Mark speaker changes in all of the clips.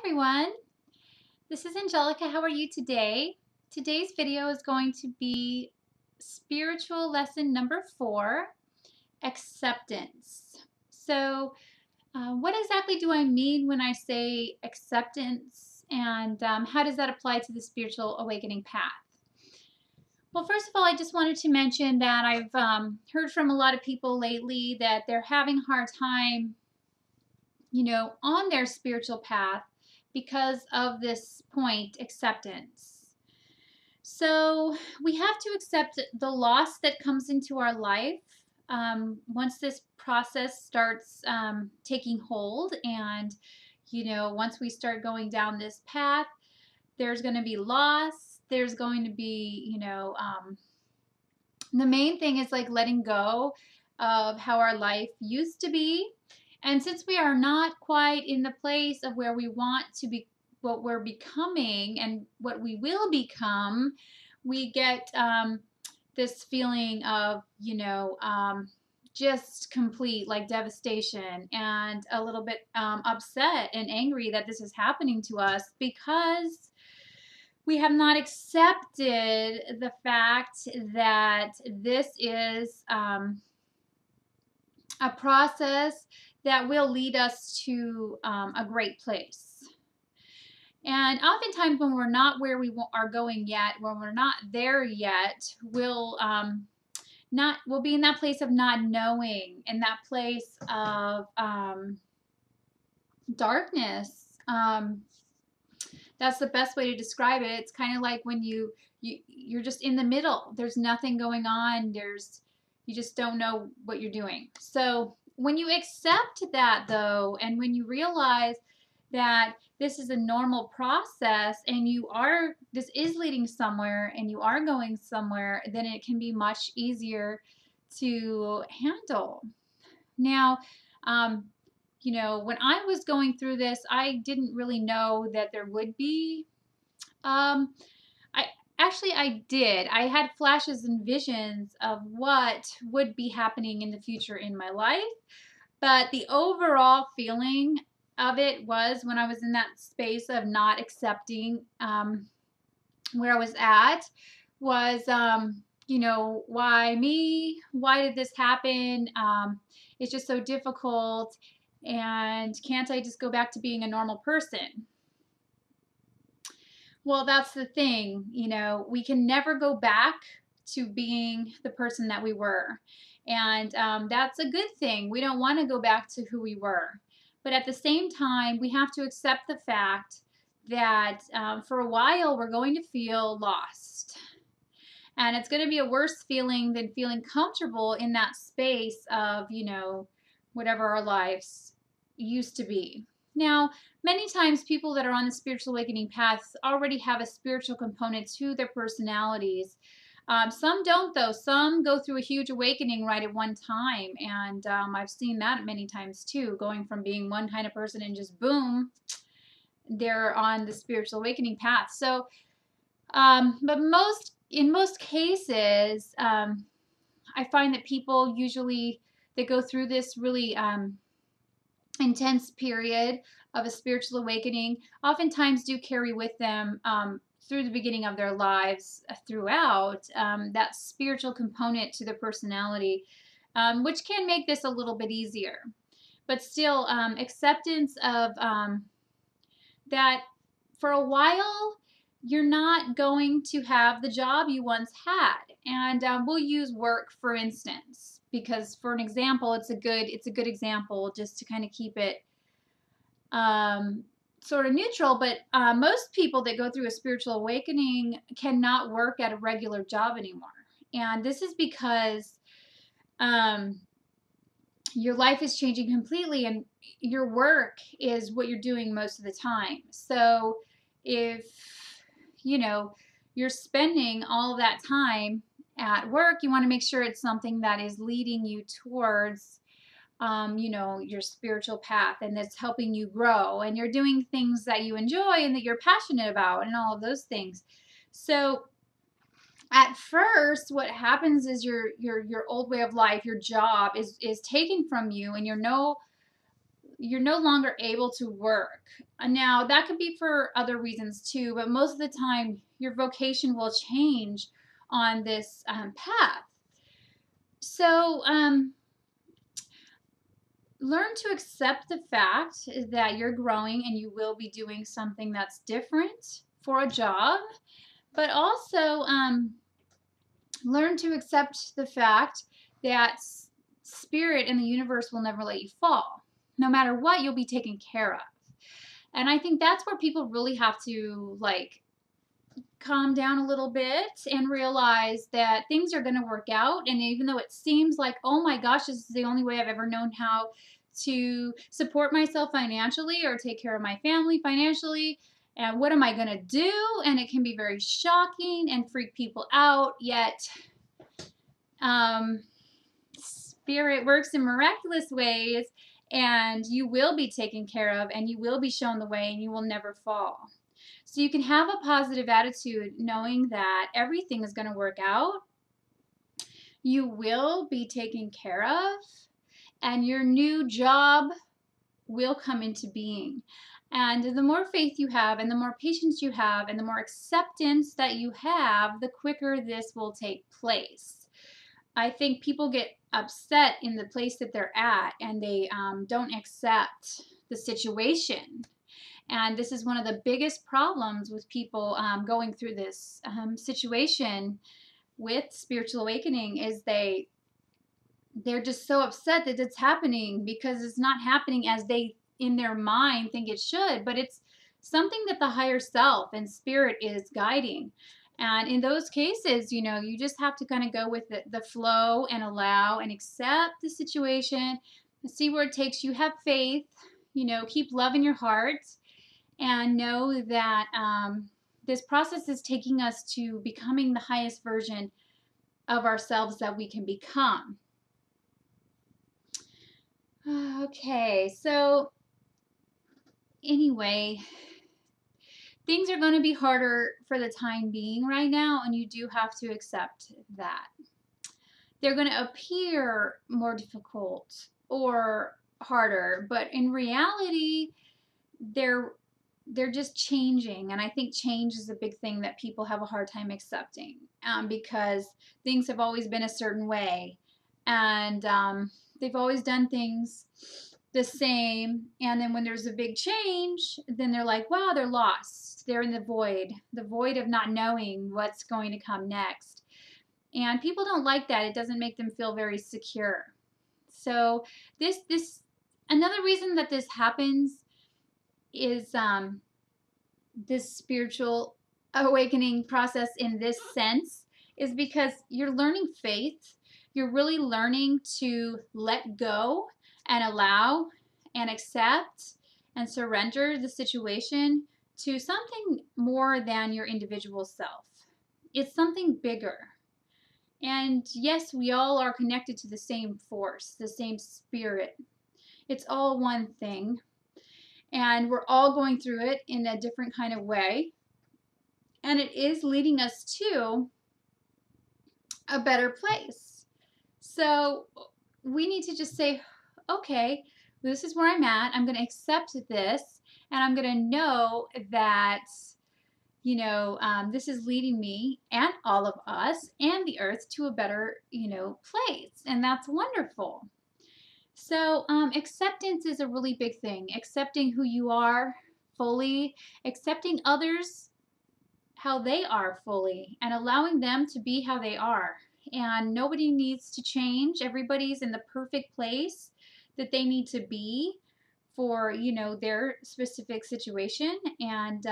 Speaker 1: everyone, this is Angelica. How are you today? Today's video is going to be spiritual lesson number 4, acceptance. So what exactly do I mean when I say acceptance, and how does that apply to the spiritual awakening path? Well, first of all, I just wanted to mention that I've heard from a lot of people lately that they're having a hard time, on their spiritual path because of this point, acceptance. So we have to accept the loss that comes into our life once this process starts taking hold. And, once we start going down this path, there's going to be loss. There's going to be, the main thing is like letting go of how our life used to be. And since we are not quite in the place of where we want to be, what we're becoming and what we will become, we get this feeling of, just complete like devastation and a little bit upset and angry that this is happening to us because we have not accepted the fact that this is a process that will lead us to a great place. And oftentimes when we're not where we are going yet, when we're not there yet, we'll be in that place of not knowing, in that place of darkness. That's the best way to describe it. It's kind of like when you're just in the middle. There's nothing going on. You just don't know what you're doing. So when you accept that, though, and when you realize that this is a normal process and this is leading somewhere and you are going somewhere, then it can be much easier to handle. Now, when I was going through this, I didn't really know that there would be. I did. I had flashes and visions of what would be happening in the future in my life, but the overall feeling of it was when I was in that space of not accepting where I was at was, why me? Why did this happen? It's just so difficult. And can't I just go back to being a normal person? Well, that's the thing. We can never go back to being the person that we were. And that's a good thing. We don't want to go back to who we were. But at the same time, we have to accept the fact that for a while we're going to feel lost. And it's going to be a worse feeling than feeling comfortable in that space of, whatever our lives used to be. Now, many times people that are on the spiritual awakening path already have a spiritual component to their personalities. Some don't, though. Some go through a huge awakening right at one time. And I've seen that many times, too, going from being one kind of person and just boom, they're on the spiritual awakening path. So, but in most cases, I find that people usually, they go through this really intense period of a spiritual awakening, oftentimes do carry with them through the beginning of their lives throughout that spiritual component to their personality, which can make this a little bit easier. But still, acceptance of that for a while, you're not going to have the job you once had. And we'll use work, for instance, because for an example, it's a good example just to kind of keep it sort of neutral. But most people that go through a spiritual awakening cannot work at a regular job anymore. And this is because your life is changing completely and your work is what you're doing most of the time. So if you're spending all of that time at work, you want to make sure it's something that is leading you towards your spiritual path and that's helping you grow, and you're doing things that you enjoy and that you're passionate about and all of those things. So at first, what happens is your old way of life, your job is taken from you, and you're no you're no longer able to work. Now, that could be for other reasons too, but most of the time, your vocation will change on this path. So, learn to accept the fact that you're growing and you will be doing something that's different for a job, but also learn to accept the fact that spirit and the universe will never let you fall. No matter what, you'll be taken care of. And I think that's where people really have to like calm down a little bit and realize that things are going to work out. And even though it seems like, oh my gosh, this is the only way I've ever known how to support myself financially or take care of my family financially, and what am I going to do? And it can be very shocking and freak people out. Yet, spirit works in miraculous ways, and you will be taken care of, and you will be shown the way, and you will never fall. So you can have a positive attitude knowing that everything is going to work out. You will be taken care of, and your new job will come into being. And the more faith you have, and the more patience you have, and the more acceptance that you have, the quicker this will take place. I think people get upset in the place that they're at, and they don't accept the situation. And this is one of the biggest problems with people going through this situation with spiritual awakening is they're just so upset that it's happening because it's not happening as they in their mind think it should, but it's something that the higher self and spirit is guiding. And in those cases, you just have to kind of go with the flow and allow and accept the situation and see where it takes you. Have faith, keep love in your heart, and know that this process is taking us to becoming the highest version of ourselves that we can become. Okay, so anyway, things are going to be harder for the time being right now, and you do have to accept that. They're going to appear more difficult or harder, but in reality, they're just changing. And I think change is a big thing that people have a hard time accepting because things have always been a certain way, and they've always done things the same. And then when there's a big change, then they're like, wow, they're lost. They're in the void of not knowing what's going to come next. And people don't like that. It doesn't make them feel very secure. So this another reason that this happens is this spiritual awakening process in this sense is because you're learning faith. You're really learning to let go and allow and accept and surrender the situation to something more than your individual self. It's something bigger. And yes, we all are connected to the same force, the same spirit. It's all one thing. And we're all going through it in a different kind of way. And it is leading us to a better place. So we need to just say, okay, this is where I'm at. I'm going to accept this. And I'm going to know that, this is leading me and all of us and the earth to a better, place. And that's wonderful. So acceptance is a really big thing. Accepting who you are fully, accepting others how they are fully, and allowing them to be how they are. And nobody needs to change. Everybody's in the perfect place that they need to be for, their specific situation. And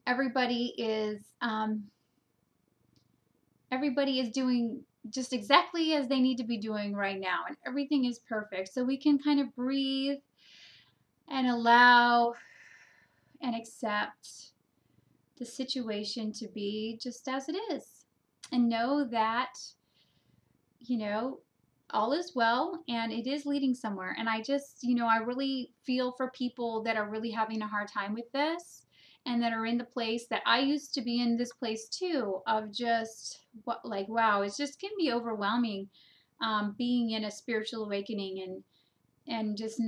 Speaker 1: everybody is doing just exactly as they need to be doing right now, and everything is perfect. So we can kind of breathe and allow and accept the situation to be just as it is, and know that all is well and it is leading somewhere. And I just I really feel for people that are really having a hard time with this, and that are in the place that I used to be in, this place too, of just wow, it just can be overwhelming being in a spiritual awakening and just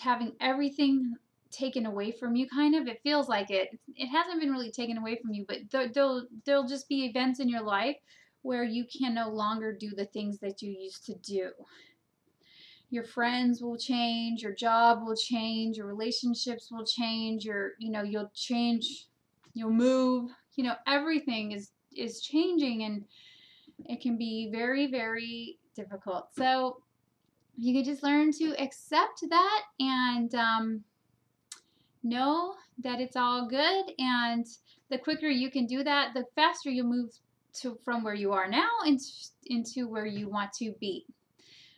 Speaker 1: having everything taken away from you. Kind of, it feels like it hasn't been really taken away from you, but there'll just be events in your life where you can no longer do the things that you used to do. Your friends will change, your job will change, your relationships will change, you'll change, you'll move, everything is changing, and it can be very, very difficult. So you can just learn to accept that, and know that it's all good. And the quicker you can do that, the faster you'll move from where you are now into where you want to be.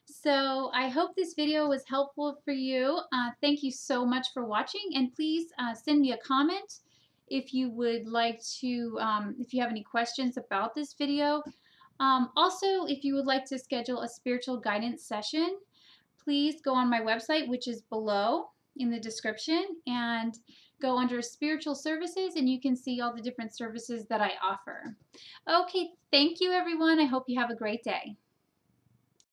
Speaker 1: So I hope this video was helpful for you. Thank you so much for watching, and please send me a comment if you would like to, if you have any questions about this video. Also, if you would like to schedule a spiritual guidance session, please go on my website, which is below in the description, and go under spiritual services, and you can see all the different services that I offer. Okay, thank you everyone. I hope you have a great day.